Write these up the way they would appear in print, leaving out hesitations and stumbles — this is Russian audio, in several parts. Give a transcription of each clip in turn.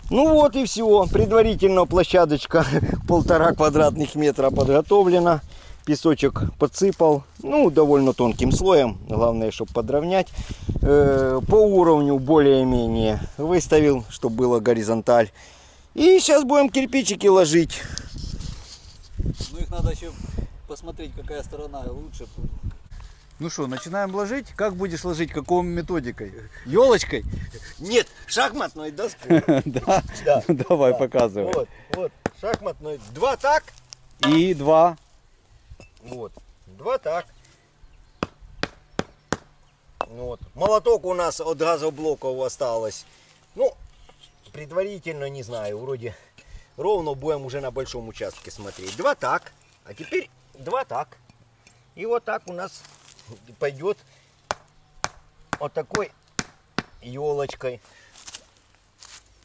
Ну вот и все. Предварительно площадочка 1,5 квадратных метра подготовлена. Песочек подсыпал. Ну, довольно тонким слоем. Главное, чтобы подровнять. По уровню более-менее выставил, чтобы было горизонталь. И сейчас будем кирпичики ложить. Ну их надо еще посмотреть, какая сторона лучше. Ну что, начинаем ложить? Как будешь ложить? Какой методикой? Елочкой? Нет, шахматной доской. Да? Да. Давай, показывай. Вот, шахматной. 2 так. И 2. Вот, 2 так. Вот. Молоток у нас от газоблоков осталось. Ну, предварительно не знаю, вроде ровно будем уже на большом участке смотреть. 2 так, а теперь 2 так. И вот так у нас пойдет вот такой елочкой.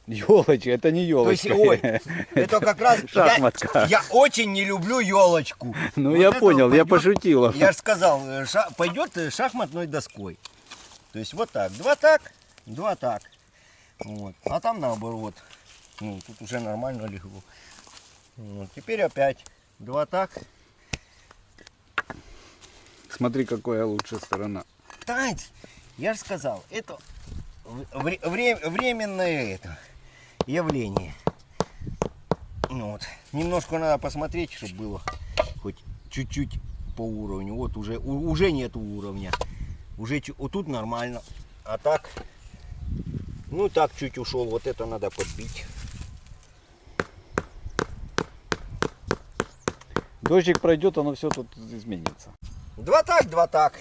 Елочка, это не То есть, елочка. ой, это как раз Шахматка. я очень не люблю елочку. Ну Вот я это понял, я пойдет, пошутила. Я же сказал, пойдет шахматной доской. То есть вот так, 2 так, 2 так. Вот. А там наоборот. Ну, тут уже нормально легло. Вот. Теперь опять 2 так. Смотри, какая лучшая сторона. Тань, я же сказал, это временное это явление. Ну, вот. Немножко надо посмотреть, чтобы было хоть чуть-чуть по уровню. Вот уже нету уровня. Уже вот тут нормально. А так, ну так чуть ушел. Вот это надо подбить. Дождик пройдет, оно все тут изменится. 2 так, 2 так.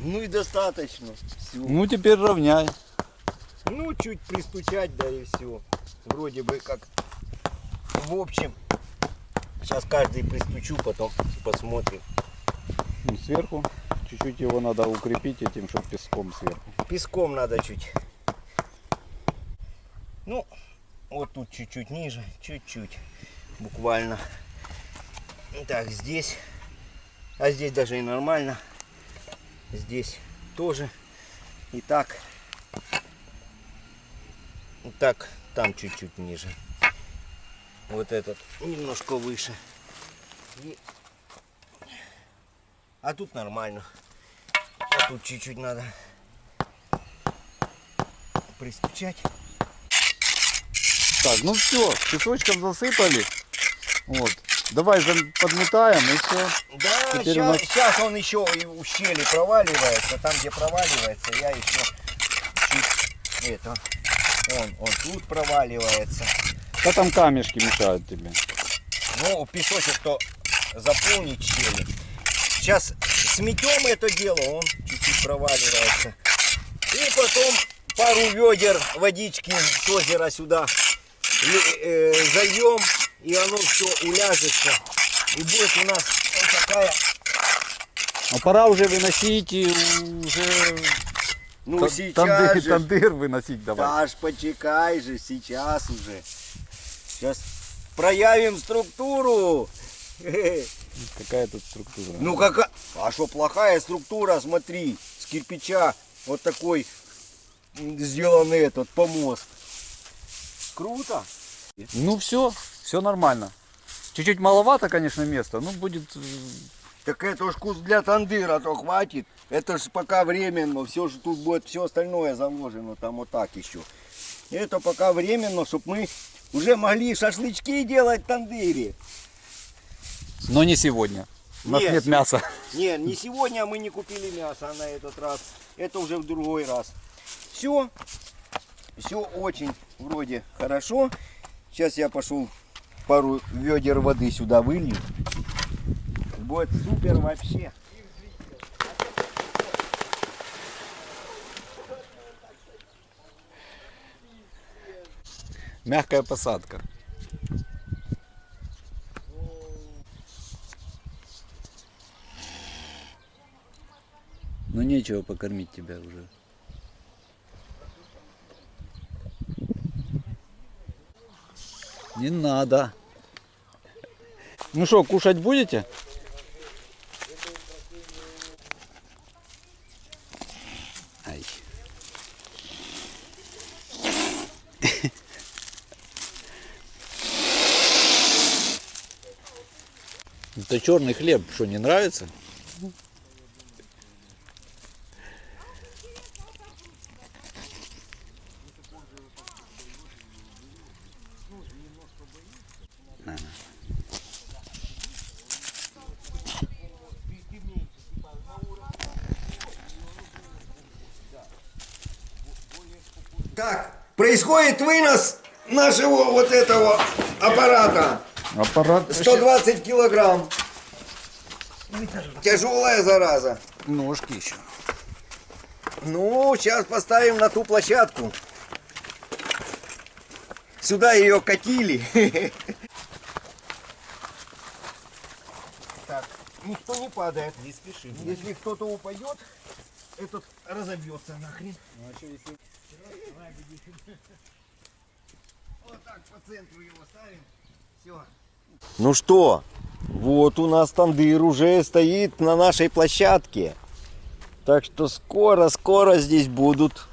Ну и достаточно. Всё. Ну теперь равняй. Ну, чуть пристучать, да и все. Вроде бы как. В общем, сейчас каждый пристучу, потом посмотрим. Ну, сверху чуть-чуть его надо укрепить этим, чтобы песком сверху. Песком надо чуть. Ну, вот тут чуть-чуть ниже, чуть-чуть. Буквально. Так, здесь. А здесь даже и нормально. Здесь тоже. И так. Так, там чуть-чуть ниже. Вот этот немножко выше. И... А тут нормально. А тут чуть-чуть надо пристучать. Так, ну все, песочком засыпали. Вот. Давай подметаем и все. Да, Теперь у нас- сейчас он еще и у щели проваливается. Там, где проваливается, я еще чуть это. Он тут проваливается. Да там камешки мешают тебе. Ну, песочек-то заполнить щели. Сейчас сметем это дело, он чуть-чуть проваливается. И потом пару ведер водички с озера сюда зальем, и оно все уляжется. И будет у нас вот такая, А пора уже выносить и уже ну сейчас же, тандыр выносить давай. Даш, почекай же, сейчас уже. Сейчас проявим структуру. Какая тут структура? Ну какая? А что плохая структура, смотри, с кирпича вот такой сделанный этот помост. Круто. Ну все нормально. Чуть-чуть маловато, конечно, места, но будет... Так это ж куст для тандыра, то хватит. Это ж пока временно, все же тут будет все остальное заложено, там вот так еще. Это пока временно, чтобы мы уже могли шашлычки делать в тандыре. Но не сегодня. У нас нет мяса. Не сегодня мы не купили мясо на этот раз. Это уже в другой раз. Все очень вроде хорошо. Сейчас я пошел пару ведер воды сюда вылью. Будет супер вообще. Мягкая посадка. Но нечего покормить тебя уже. Не надо. Ну что, кушать будете? Ай. Это черный хлеб, что, не нравится? Так, происходит вынос нашего вот этого аппарата. Аппарат 120 килограмм. Тяжелая зараза. ножки еще. Ну, сейчас поставим на ту площадку. Сюда ее катили. Так, никто не падает. Не спеши. Если кто-то упадет, этот разобьется нахрен. Вот так по центру его ставим. Все. Ну что, вот у нас тандыр уже стоит на нашей площадке. Так что скоро здесь будут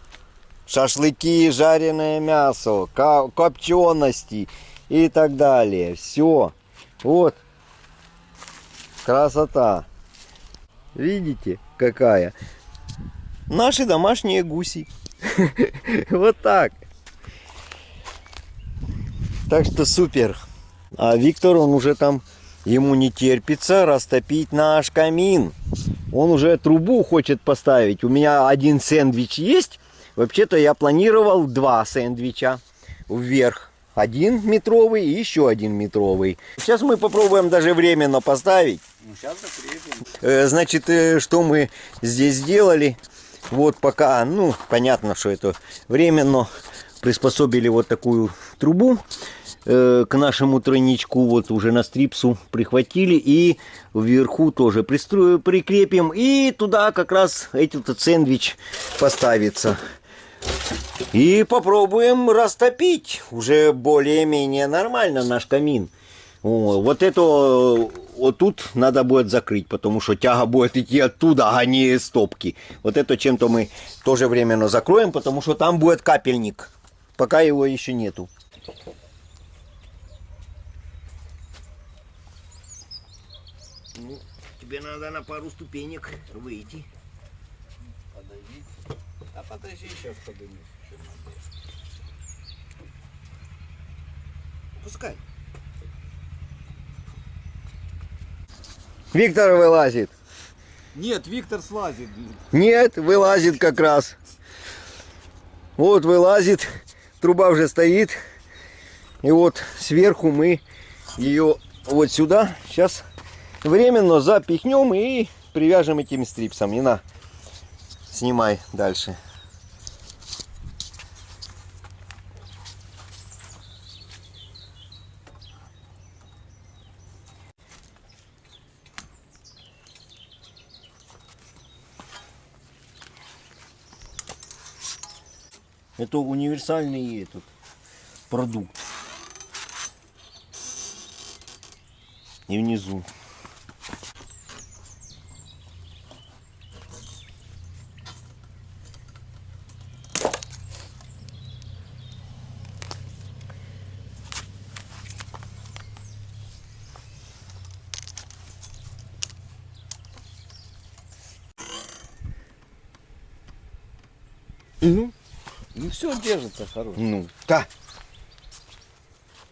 шашлыки, жареное мясо, копчености и так далее. Все. Вот. Красота. Видите, какая? Наши домашние гуси. Вот так. Так что супер. А Виктор, он уже там, ему не терпится растопить наш камин. Он уже трубу хочет поставить. У меня один сэндвич есть. Вообще-то я планировал 2 сэндвича вверх. 1 метровый и еще 1 метровый. Сейчас мы попробуем даже временно поставить. Ну, сейчас закрепим. Значит, что мы здесь сделали? Вот пока, ну, понятно, что это временно. Приспособили вот такую трубу к нашему тройничку. Вот уже на стрипсу прихватили. И вверху тоже прикрепим. И туда как раз этот сэндвич поставится. И попробуем растопить. Уже более-менее нормально наш камин. Вот это вот тут надо будет закрыть, потому что тяга будет идти оттуда, а не с топки. Вот это чем-то мы тоже временно закроем, потому что там будет капельник. Пока его еще нету. Ну, тебе надо на пару ступенек выйти. Подожди. А подожди, сейчас поднимусь. Пускай. Виктор вылазит. Нет, Виктор слазит. Нет, вылазит как раз. Вот вылазит. Труба уже стоит. И вот сверху мы ее вот сюда сейчас временно запихнем и привяжем этим стрипсом. И на, снимай дальше. Это универсальный этот продукт. И внизу. Ну все держится хорошо. Ну, да.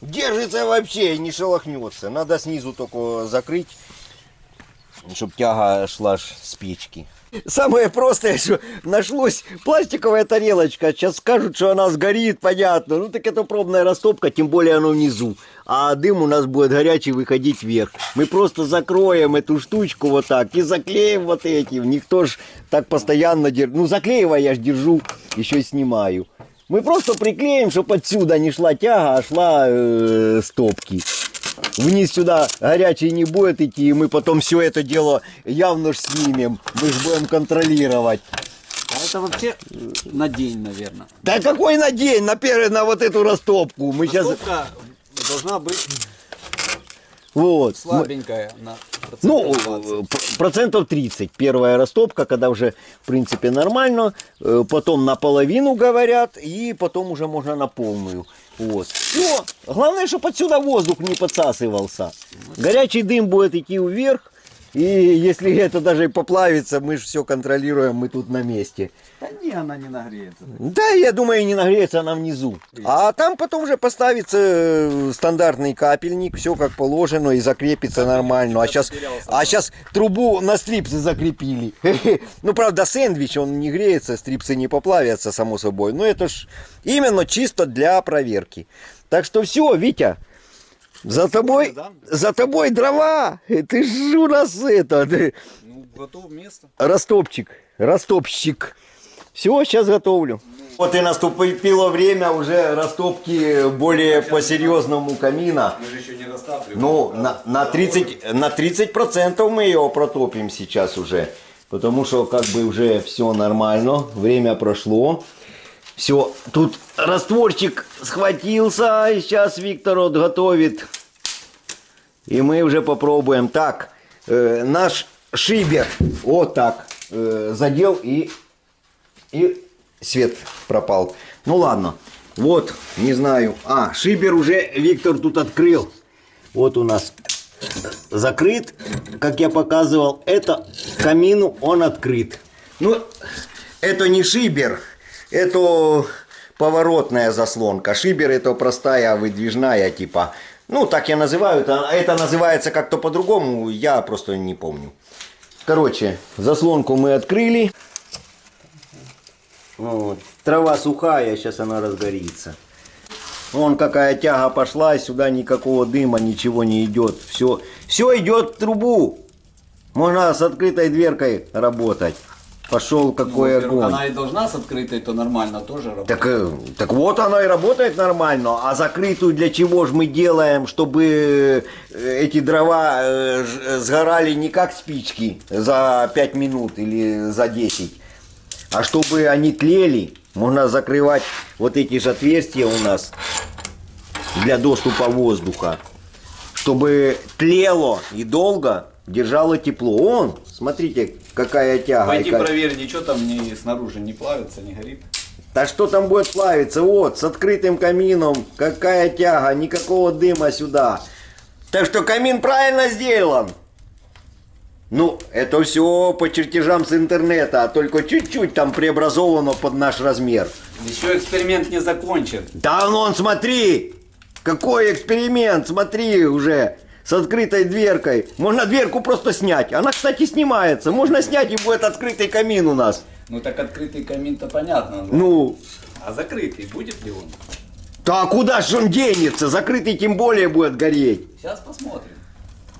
Держится вообще и не шелохнется. Надо снизу только закрыть, чтобы тяга шла с печки. Самое простое, что нашлось пластиковая тарелочка. Сейчас скажут, что она сгорит, понятно. Ну так это пробная растопка, тем более оно внизу. А дым у нас будет горячий выходить вверх. Мы просто закроем эту штучку вот так и заклеим вот этим. Никто ж так постоянно держит. Ну заклеивая я ж держу, еще и снимаю. Мы просто приклеим, чтобы отсюда не шла тяга, а шла стопки. вниз сюда горячий не будет идти, и мы потом все это дело явно ж снимем. Мы же будем контролировать. А это вообще на день, наверное. Да какой на день? На вот эту растопку. Мы сейчас... Растопка должна быть Вот. слабенькая на Ну, 20%. процентов 30. Первая растопка, когда уже, в принципе, нормально. Потом наполовину говорят, и потом уже можно на полную. Вот. Все. Главное, чтобы отсюда воздух не подсасывался. Горячий дым будет идти вверх. И если это даже и поплавится, мы же все контролируем, мы тут на месте. Да не, она не нагреется. Да, я думаю, не нагреется она внизу. А там потом уже поставится стандартный капельник, все как положено и закрепится нормально. А сейчас трубу на стрипсы закрепили. Ну, правда, сэндвич, он не греется, стрипсы не поплавятся, само собой. Но это ж именно чисто для проверки. Так что все, Витя. За тобой дрова. Ты ж у нас это. Ну, готов место. Растопщик. Все, сейчас готовлю. Вот и наступило время уже растопки более по-серьезному камина. Мы же еще не растапливаем. Ну, на 30% мы его протопим сейчас уже. Потому что как бы уже все нормально. Время прошло. Все, тут растворчик схватился, и сейчас Виктор вот готовит. И мы уже попробуем. Так, наш шибер вот так задел и свет пропал. Ну ладно, вот, не знаю. Шибер уже Виктор тут открыл. Вот у нас закрыт, как я показывал, это камину он открыт. Ну, это не шибер. Это поворотная заслонка. Шибер это простая выдвижная типа. Ну, так я называю. Это называется как-то по-другому. Я просто не помню. Короче, заслонку мы открыли. Вот. Трава сухая, сейчас она разгорится. Вон какая тяга пошла, сюда никакого дыма, ничего не идет. Все идет в трубу. Можно с открытой дверкой работать. Пошел какой огонь. Она и должна с открытой, то нормально тоже работать. Так вот она и работает нормально. А закрытую для чего же мы делаем, чтобы эти дрова сгорали не как спички за 5 минут или за 10, а чтобы они тлели. Можно закрывать вот эти же отверстия у нас для доступа воздуха, чтобы тлело и долго держало тепло. Смотрите, какая тяга. Пойди проверь, ничего там снаружи не плавится, не горит. Да что там будет плавиться? Вот, с открытым камином, какая тяга, никакого дыма сюда. Так что камин правильно сделан. Ну, это все по чертежам с интернета, а только чуть-чуть там преобразовано под наш размер. Еще эксперимент не закончен. Да вон, смотри, какой эксперимент, смотри уже. С открытой дверкой. Можно дверку просто снять. Она, кстати, снимается. Можно снять, и будет открытый камин у нас. Ну так открытый камин-то понятно. Ну. А закрытый будет ли он? Да куда же он денется? Закрытый тем более будет гореть. Сейчас посмотрим.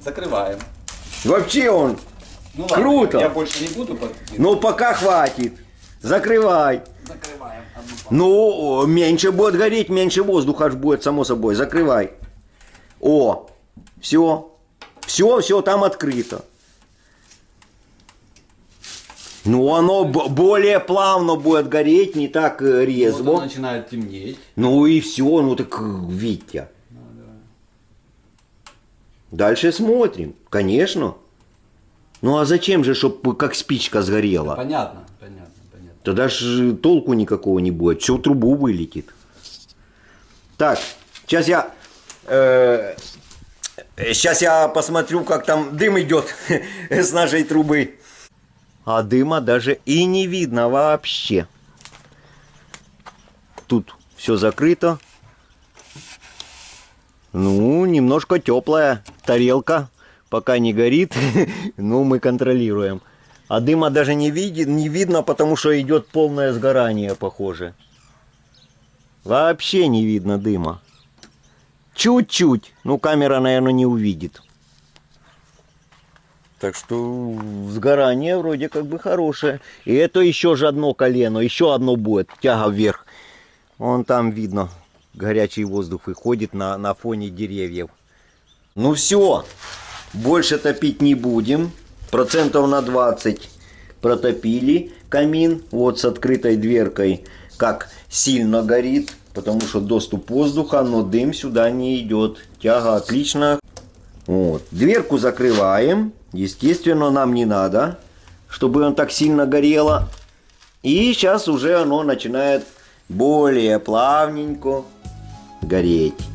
Закрываем. Вообще он. Ну ладно, круто. Я больше не буду подкидывать. Ну пока хватит. Закрывай. Закрываем. Ну, меньше будет гореть, меньше воздуха ж будет, само собой. Закрывай. О. Все, там открыто. Ну, оно более плавно будет гореть, не так резво. Вот оно начинает темнеть. Ну и все, ну так Витя. Дальше смотрим, конечно. Ну а зачем же, чтобы как спичка сгорела? Понятно. Тогда ж толку никакого не будет, все в трубу вылетит. Так, сейчас я посмотрю, как там дым идет с нашей трубы. А дыма даже и не видно вообще. Тут все закрыто. Ну, немножко теплая тарелка. Пока не горит, но мы контролируем. А дыма даже не видно, потому что идет полное сгорание, похоже. Вообще не видно дыма. Чуть-чуть. Ну, камера, наверное, не увидит. Так что сгорание вроде как бы хорошее. И это еще же одно колено, еще одно будет. Тяга вверх. Вон там видно. Горячий воздух выходит на фоне деревьев. Ну все, больше топить не будем. Процентов на 20 протопили камин. Вот с открытой дверкой, как сильно горит, потому что доступ воздуха, но дым сюда не идет. Тяга отлично. Вот. Дверку закрываем. Естественно, нам не надо, чтобы он так сильно горело. И сейчас уже оно начинает более плавненько гореть.